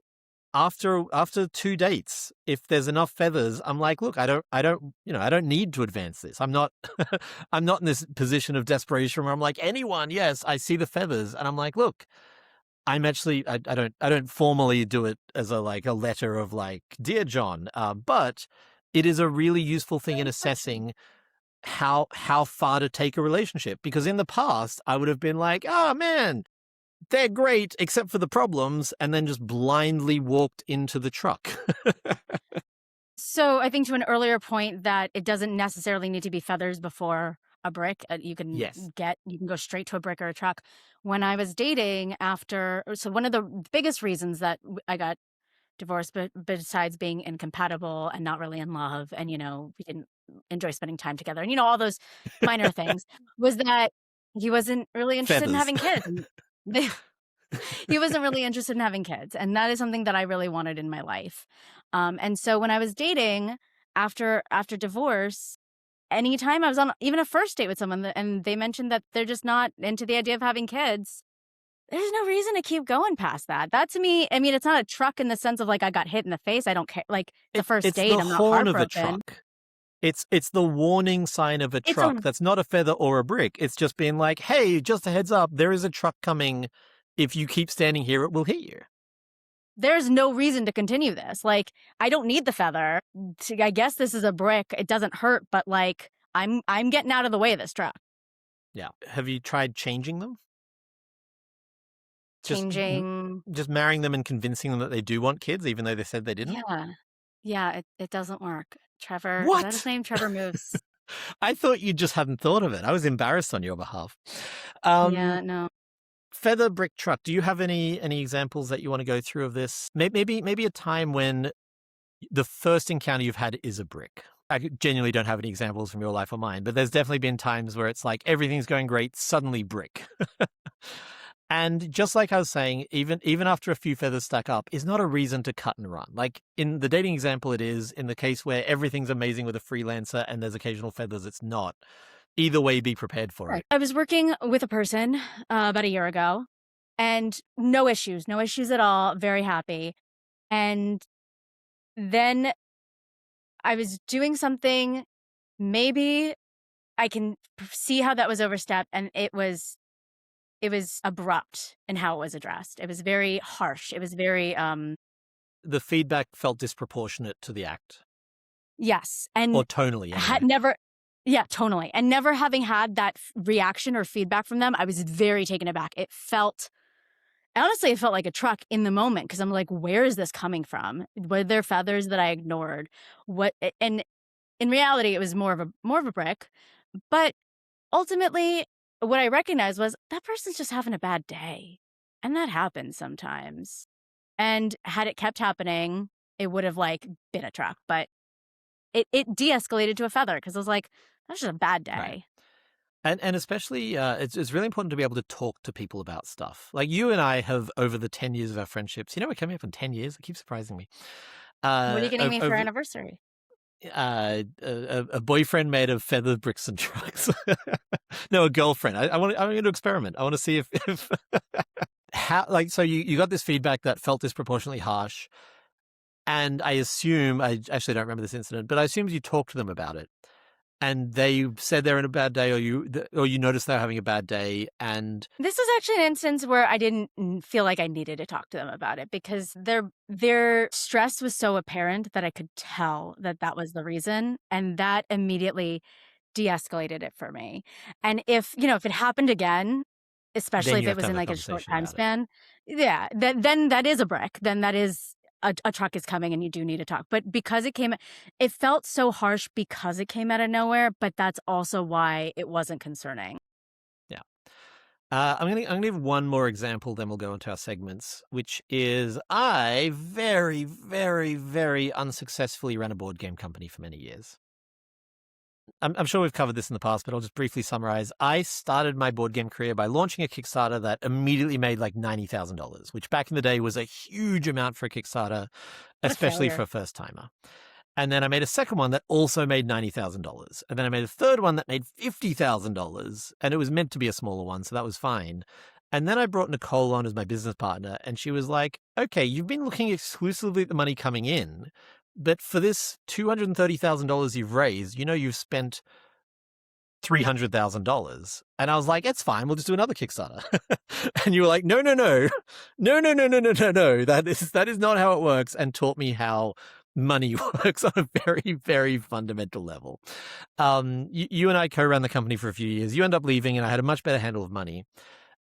S1: after 2 dates, if there's enough feathers, I'm like, look, I don't need to advance this. I'm not I'm not in this position of desperation where I'm like, anyone, yes, I see the feathers, and I'm like, look, I'm actually I don't formally do it as a letter of like, dear John, but it is a really useful thing in assessing how far to take a relationship, because in the past I would have been like, oh man, they're great except for the problems, and then just blindly walked into the truck.
S2: So I think to an earlier point that it doesn't necessarily need to be feathers before a brick. You can
S1: Yes.
S2: go straight to a brick or a truck. When I was dating so one of the biggest reasons that I got divorced, but besides being incompatible and not really in love, and we didn't enjoy spending time together, and all those minor things, was that he wasn't really interested in
S1: Feathers.
S2: having kids. And he wasn't really interested in having kids, and that is something that I really wanted in my life. And so when I was dating after divorce, anytime I was on even a first date with someone and they mentioned that they're just not into the idea of having kids, there's no reason to keep going past that. That to me, I mean, it's not a truck in the sense of like I got hit in the face. I don't care. Like the first
S1: It's
S2: date,
S1: the
S2: I'm not
S1: horn of a
S2: heartbroken.
S1: truck. It's the warning sign of a
S2: It's
S1: truck.
S2: a
S1: That's not a feather or a brick. It's just being like, hey, just a heads up, there is a truck coming. If you keep standing here, it will hit you.
S2: There's no reason to continue this. Like, I don't need the feather. I guess this is a brick. It doesn't hurt, but like I'm getting out of the way of this truck.
S1: Yeah. Have you tried changing them?
S2: Changing.
S1: Just marrying them and convincing them that they do want kids, even though they said they didn't?
S2: Yeah, it doesn't work. Trevor, is
S1: What?
S2: that his name? Trevor Moose.
S1: I thought you just hadn't thought of it. I was embarrassed on your behalf.
S2: Yeah, no.
S1: Feather brick truck. Do you have any examples that you want to go through of this? Maybe a time when the first encounter you've had is a brick. I genuinely don't have any examples from your life or mine, but there's definitely been times where it's like everything's going great, suddenly brick. And just like I was saying, even after a few feathers stack up is not a reason to cut and run. Like in the dating example, it is. In the case where everything's amazing with a freelancer and there's occasional feathers, it's not. Either way, be prepared for it.
S2: I was working with a person about a year ago, and no issues at all. Very happy. And then I was doing something. Maybe I can see how that was overstepped, and it was abrupt in how it was addressed. It was very harsh. It was very
S1: The feedback felt disproportionate to the act.
S2: yes, and
S1: Or tonally, anyway.
S2: had never. Yeah, tonally. And never having had that reaction or feedback from them, I was very taken aback. Honestly, it felt like a truck in the moment because I'm like, where is this coming from? Were there feathers that I ignored? And in reality, it was more of a brick. But ultimately, what I recognized was that person's just having a bad day. And that happens sometimes. And had it kept happening, it would have like been a truck. But it de-escalated to a feather because I was like, that's just a bad day.
S1: Right. And especially, it's really important to be able to talk to people about stuff. Like you and I have, over the 10 years of our friendships, we're coming up on 10 years. It keeps surprising me.
S2: What are you getting me for our anniversary?
S1: A boyfriend made of feather bricks and trucks. No, a girlfriend. I'm going to experiment. I want to see if so you got this feedback that felt disproportionately harsh. And I assume, I actually don't remember this incident, but I assume you talked to them about it. And they said they're in a bad day, or you noticed they're having a bad day. And
S2: this was actually an instance where I didn't feel like I needed to talk to them about it because their stress was so apparent that I could tell that was the reason. And that immediately de-escalated it for me. And if it happened again, especially if it was in like a short time span, yeah, then that is a brick. Then that is a truck is coming and you do need to talk. But because it felt so harsh because it came out of nowhere, but that's also why it wasn't concerning.
S1: Yeah. I'm gonna give one more example, then we'll go into our segments, which is I very, very, very unsuccessfully ran a board game company for many years. I'm sure we've covered this in the past, but I'll just briefly summarize. I started my board game career by launching a Kickstarter that immediately made like $90,000, which back in the day was a huge amount for a Kickstarter, especially for a first timer. And then I made a second one that also made $90,000. And then I made a third one that made $50,000. And it was meant to be a smaller one, so that was fine. And then I brought Nicole on as my business partner, and she was like, okay, you've been looking exclusively at the money coming in, but for this $230,000 you've raised, you've spent $300,000. And I was like, it's fine. We'll just do another Kickstarter. And you were like, no. That is not how it works. And taught me how money works on a very, very fundamental level. You and I co-ran the company for a few years. You end up leaving and I had a much better handle of money.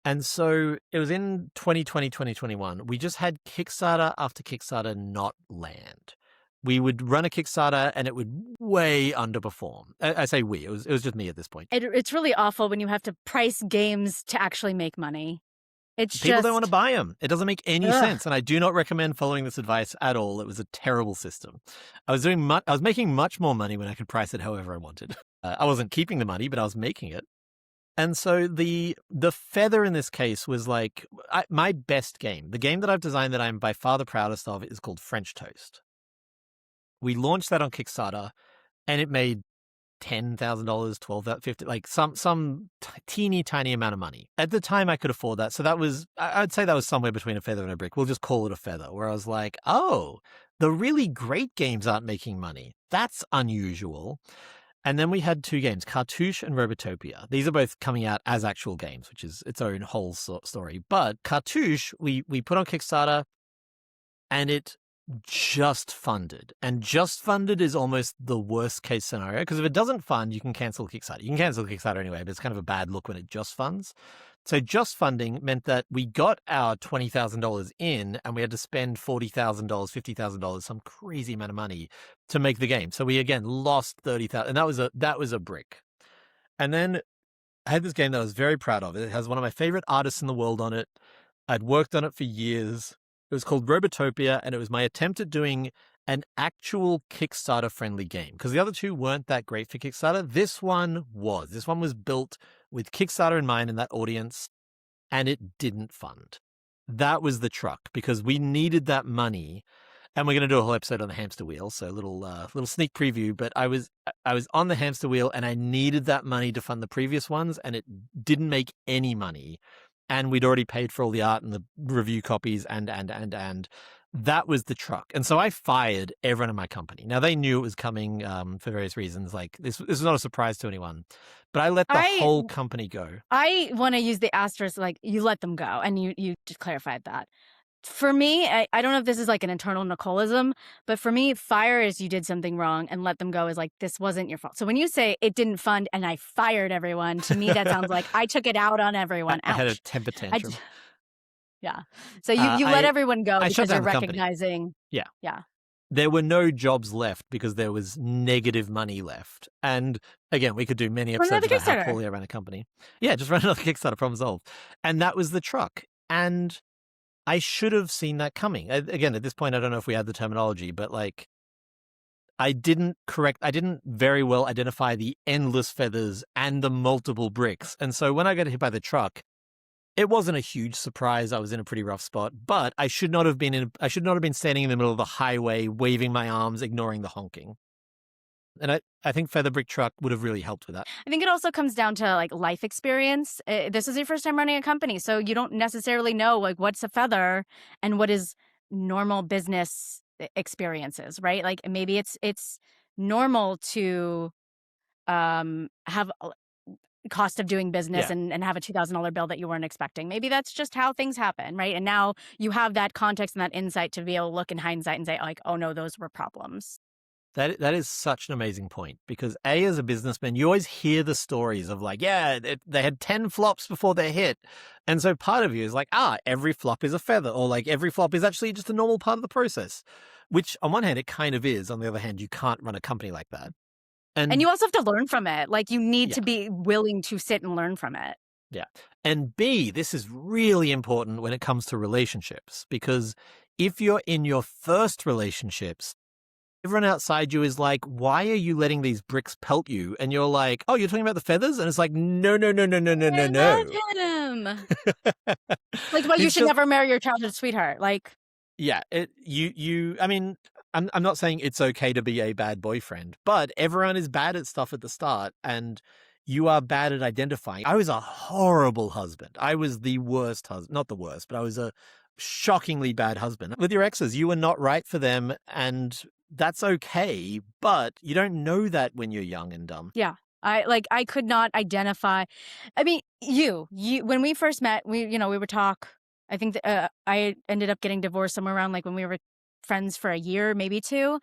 S1: And so it was in 2020, 2021. We just had Kickstarter after Kickstarter not land. we would run a Kickstarter and it would way underperform. I say we, it was just me at this point.
S2: It's really awful when you have to price games to actually make money. It's
S1: People
S2: just
S1: don't want to buy them. It doesn't make any sense, and I do not recommend following this advice at all. It was a terrible system. I was making much more money when I could price it however I wanted. I wasn't keeping the money, but I was making it. And so the feather in this case was like my best game. The game that I've designed that I'm by far the proudest of is called French Toast. We launched that on Kickstarter, and it made $10,000, $12,000, $50,000, like some teeny tiny amount of money. At the time, I could afford that. So that was, I'd say that was somewhere between a feather and a brick. We'll just call it a feather, where I was like, oh, the really great games aren't making money. That's unusual. And then we had two games, Cartouche and Robotopia. These are both coming out as actual games, which is its own whole story. But Cartouche, we put on Kickstarter, and it just funded. And just funded is almost the worst case scenario, because if it doesn't fund, you can cancel Kickstarter. You can cancel Kickstarter anyway, but it's kind of a bad look when it just funds. So just funding meant that we got our $20,000 in, and we had to spend $40,000, $50,000, some crazy amount of money to make the game. So we again lost $30,000, and that was a brick. And then I had this game that I was very proud of. It has one of my favorite artists in the world on it. I'd worked on it for years. It was called Robotopia, and it was my attempt at doing an actual Kickstarter-friendly game, because the other two weren't that great for Kickstarter. This one was. This one was built with Kickstarter in mind and that audience, and it didn't fund. That was the truck, because we needed that money, and we're going to do a whole episode on the hamster wheel, so a little sneak preview, but I was on the hamster wheel, and I needed that money to fund the previous ones, and it didn't make any money. And we'd already paid for all the art and the review copies and that was the truck. And so I fired everyone in my company. Now, they knew it was coming for various reasons. Like this was not a surprise to anyone, but I let the whole company go.
S2: I want to use the asterisk, like you let them go, and you just clarified that. For me, I don't know if this is like an internal Nicoleism, but for me, fire is you did something wrong, and let them go is like, this wasn't your fault. So when you say it didn't fund and I fired everyone, to me, that sounds like I took it out on everyone.
S1: I had a temper tantrum.
S2: Yeah. So you let everyone go because you're recognizing.
S1: Yeah.
S2: Yeah.
S1: There were no jobs left because there was negative money left. And again, we could do many episodes about how poorly I ran a company. Yeah, just run another Kickstarter, problem solved. And that was the truck. And I should have seen that coming. Again, at this point, I don't know if we had the terminology, but like, I didn't very well identify the endless feathers and the multiple bricks. And so when I got hit by the truck, it wasn't a huge surprise. I was in a pretty rough spot, but I should not have been standing in the middle of the highway, waving my arms, ignoring the honking. And I think Feather Brick Truck would have really helped with that.
S2: I think it also comes down to like life experience. This is your first time running a company, so you don't necessarily know like what's a feather and what is normal business experiences, right? Like maybe it's normal to have cost of doing business and have a $2,000 bill that you weren't expecting. Maybe that's just how things happen, right? And now you have that context and that insight to be able to look in hindsight and say like, oh no, those were problems.
S1: That is such an amazing point, because as a businessman, you always hear the stories of like, yeah, they had 10 flops before they hit. And so part of you is like, every flop is a feather, or like every flop is actually just a normal part of the process, which on one hand, it kind of is. On the other hand, you can't run a company like that. And
S2: you also have to learn from it. Like you need to be willing to sit and learn from it.
S1: Yeah. And B, this is really important when it comes to relationships, because if you're in your first relationships, everyone outside you is like, why are you letting these bricks pelt you? And you're like, oh, you're talking about the feathers? And it's like, no.
S2: I love him. Like, well, you should never marry your childhood sweetheart. Like,
S1: yeah, I mean, I'm not saying it's okay to be a bad boyfriend, but everyone is bad at stuff at the start, and you are bad at identifying. I was a horrible husband. I was the worst husband, not the worst, but I was a shockingly bad husband. With your exes, you were not right for them, and that's okay, but you don't know that when you're young and dumb.
S2: Yeah. I could not identify. I mean, you when we first met, we would talk. I think I ended up getting divorced somewhere around like when we were friends for a year, maybe 2.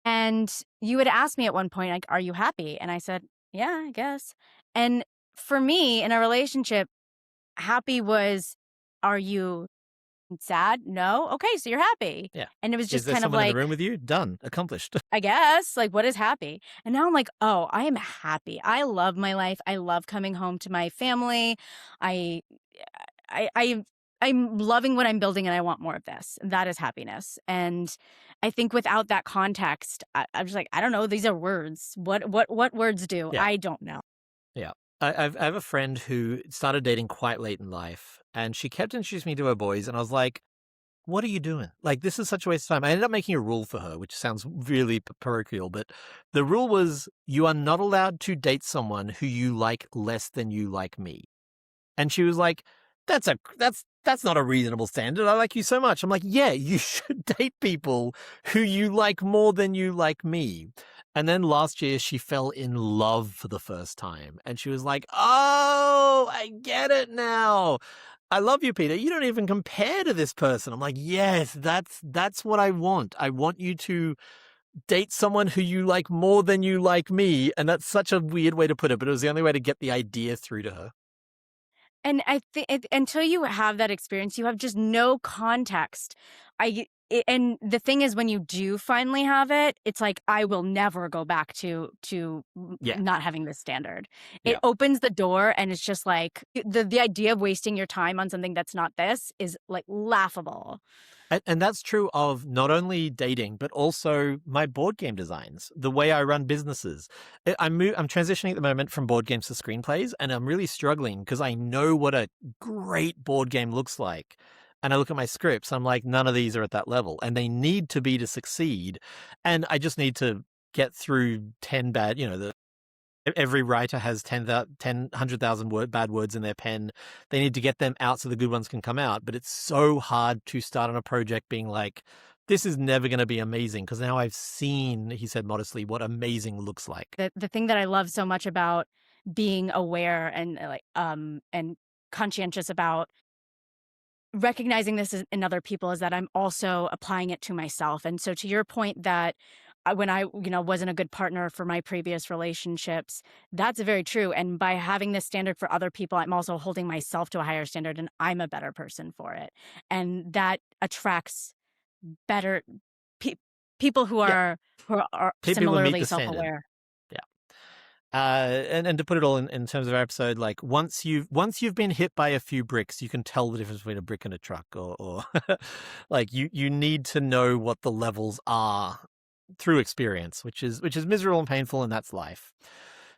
S2: And you had asked me at one point, like, are you happy? And I said, yeah, I guess. And for me in a relationship, happy was, are you Sad? No? Okay, so you're happy.
S1: Yeah.
S2: And it was
S1: Is
S2: just
S1: there
S2: kind of
S1: someone in the
S2: like,
S1: room with you? Done. Accomplished.
S2: I guess, like, what is happy? And now I'm like, oh, I am happy. I love my life. I love coming home to my family. I, I, I'm loving what I'm building, and I want more of this. That is happiness. And I think without that context, I'm just like, I don't know. These are words. What words do?
S1: Yeah.
S2: I don't know.
S1: Yeah. I have a friend who started dating quite late in life, and she kept introducing me to her boys, and I was like, what are you doing? Like, this is such a waste of time. I ended up making a rule for her, which sounds really parochial, but the rule was you are not allowed to date someone who you like less than you like me. And she was like, that's not a reasonable standard. I like you so much. I'm like, yeah, you should date people who you like more than you like me. And then last year she fell in love for the first time. And she was like, oh, I get it now. I love you, Peter. You don't even compare to this person. I'm like, yes, that's what I want. I want you to date someone who you like more than you like me. And that's such a weird way to put it, but it was the only way to get the idea through to her.
S2: And I think until you have that experience, you have just no context. And the thing is, when you do finally have it, it's like, I will never go back to
S1: Yeah.
S2: not having this standard. It
S1: Yeah.
S2: opens the door, and it's just like the idea of wasting your time on something that's not this is like laughable.
S1: And that's true of not only dating, but also my board game designs, the way I run businesses. I'm transitioning at the moment from board games to screenplays, and I'm really struggling because I know what a great board game looks like. And I look at my scripts, I'm like, none of these are at that level, and they need to be to succeed. And I just need to get through 10 bad, every writer has 100,000 bad words in their pen. They need to get them out so the good ones can come out. But it's so hard to start on a project being like, this is never going to be amazing, because now I've seen, he said modestly, what amazing looks like.
S2: The thing that I love so much about being aware and and conscientious about recognizing this in other people is that I'm also applying it to myself. And so, to your point, that when I, wasn't a good partner for my previous relationships, that's very true. And by having this standard for other people, I'm also holding myself to a higher standard, and I'm a better person for it. And that attracts better people who are
S1: People will meet
S2: similarly
S1: the standard.
S2: self-aware.
S1: And to put it all in terms of our episode, like once you've been hit by a few bricks, you can tell the difference between a brick and a truck, or like you need to know what the levels are through experience, which is miserable and painful, and that's life.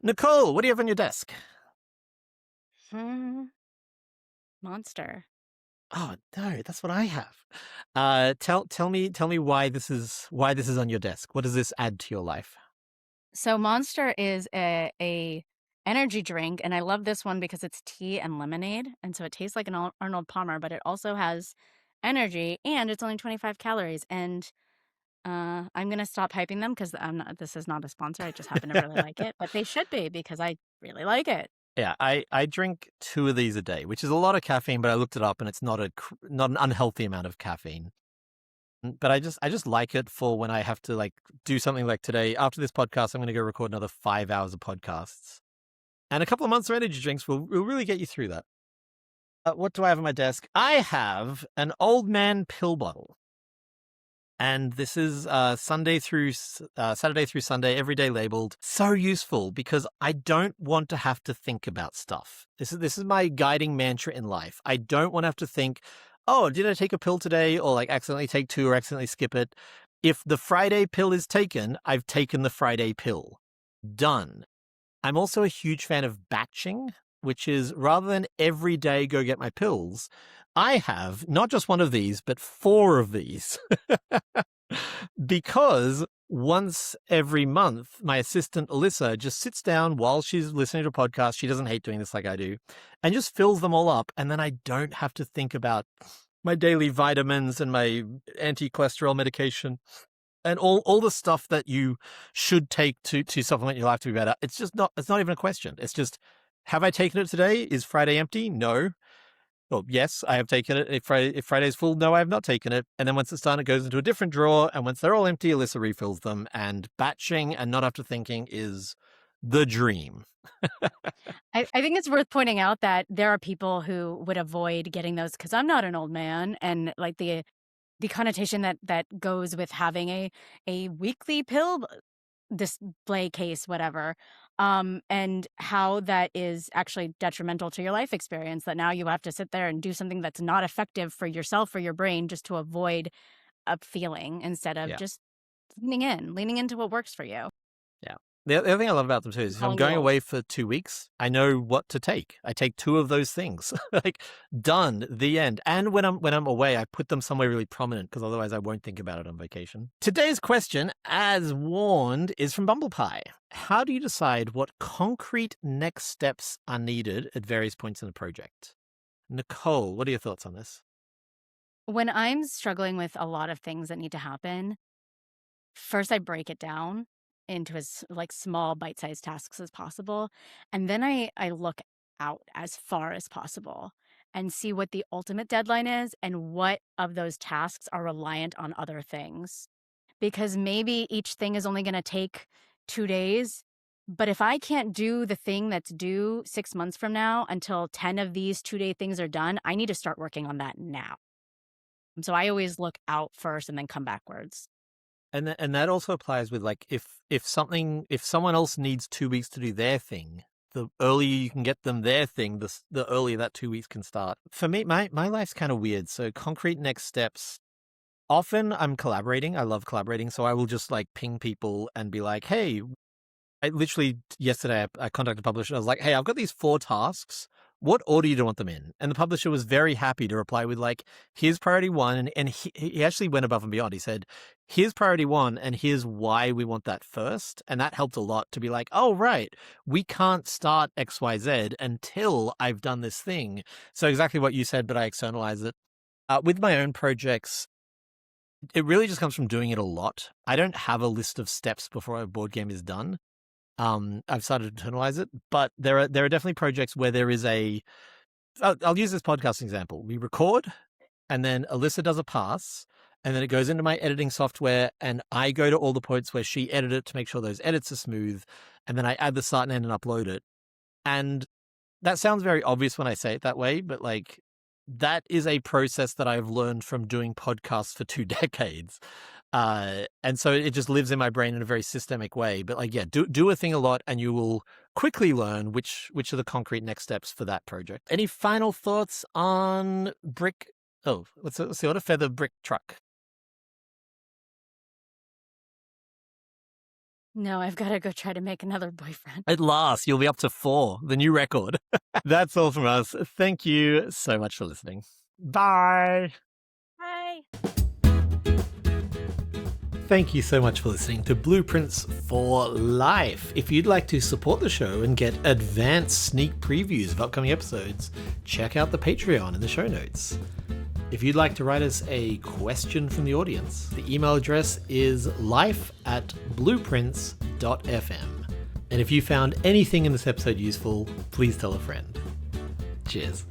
S1: Nicole, what do you have on your desk?
S2: Monster.
S1: Oh no, that's what I have. Tell me why this is on your desk. What does this add to your life?
S2: So Monster is a energy drink, and I love this one because it's tea and lemonade, and so it tastes like an Arnold Palmer, but it also has energy, and it's only 25 calories. And I'm gonna stop hyping them because this is not a sponsor. I just happen to really like it, but they should be because I really like it.
S1: Yeah, I drink 2 of these a day, which is a lot of caffeine, but I looked it up and it's not an unhealthy amount of caffeine. But I just like it for when I have to like do something like today. After this podcast, I'm going to go record another 5 hours of podcasts. And a couple of months of energy drinks will really get you through that. What do I have on my desk? I have an old man pill bottle. And this is Saturday through Sunday, every day labeled. So useful because I don't want to have to think about stuff. This is my guiding mantra in life. I don't want to have to think, oh, did I take a pill today, or like accidentally take 2 or accidentally skip it. If the Friday pill is taken, I've taken the Friday pill. Done. I'm also a huge fan of batching, which is rather than every day go get my pills, I have not just one of these, but 4 of these. Because once every month, my assistant Alyssa just sits down while she's listening to a podcast. She doesn't hate doing this like I do, and just fills them all up. And then I don't have to think about my daily vitamins and my anti-cholesterol medication and all the stuff that you should take to supplement your life to be better. It's not even a question. It's just, have I taken it today? Is Friday empty? No. Well, yes, I have taken it. If Friday's full, no, I have not taken it. And then once it's done, it goes into a different drawer. And once they're all empty, Alyssa refills them. And batching and not after thinking is the dream.
S2: I think it's worth pointing out that there are people who would avoid getting those because I'm not an old man, and like the connotation that goes with having a weekly pill display case, whatever, and how that is actually detrimental to your life experience. That now you have to sit there and do something that's not effective for yourself or your brain just to avoid a feeling instead of
S1: Yeah.
S2: just leaning into what works for you.
S1: Yeah. The other thing I love about them too is if I'm going away for 2 weeks, I know what to take. I take 2 of those things. Like, done, the end. And when I'm away, I put them somewhere really prominent because otherwise I won't think about it on vacation. Today's question, as warned, is from Bumblepie. How do you decide what concrete next steps are needed at various points in the project? Nicole, what are your thoughts on this?
S2: When I'm struggling with a lot of things that need to happen, first I break it down into as like small bite-sized tasks as possible, and then I look out as far as possible and see what the ultimate deadline is and what of those tasks are reliant on other things. Because maybe each thing is only going to take 2 days, but if I can't do the thing that's due 6 months from now until 10 of these 2-day things are done, I need to start working on that now. So I always look out first and then come backwards.
S1: And that also applies with like if someone else needs 2 weeks to do their thing, the earlier you can get them their thing, the earlier that 2 weeks can start. For me, my life's kind of weird. So concrete next steps. Often I'm collaborating. I love collaborating, so I will just like ping people and be like, "Hey." I literally yesterday I contacted the publisher. I was like, "Hey, I've got these 4 tasks. What order do you want them in?" And the publisher was very happy to reply with like, "Here's priority 1." And he actually went above and beyond. He said, "Here's priority 1 and here's why we want that first." And that helped a lot to be like, "Oh, right. We can't start XYZ until I've done this thing." So exactly what you said, but I externalize it. With my own projects, it really just comes from doing it a lot. I don't have a list of steps before a board game is done. I've started to internalize it, but there are definitely projects where there is I'll use this podcast example. We record, and then Alyssa does a pass, and then it goes into my editing software, and I go to all the points where she edited it to make sure those edits are smooth, and then I add the start and end and upload it. And that sounds very obvious when I say it that way, but like that is a process that I've learned from doing podcasts for 2 decades. And so it just lives in my brain in a very systemic way. But like, yeah, do a thing a lot and you will quickly learn which are the concrete next steps for that project. Any final thoughts on brick? Oh, let's see, what a feather brick truck.
S2: No, I've got to go try to make another boyfriend.
S1: At last, you'll be up to 4, the new record. That's all from us. Thank you so much for listening. Bye.
S2: Bye.
S1: Thank you so much for listening to Blueprints for Life. If you'd like to support the show and get advanced sneak previews of upcoming episodes, check out the Patreon in the show notes. If you'd like to write us a question from the audience, the email address is life@blueprints.fm. And if you found anything in this episode useful, please tell a friend. Cheers.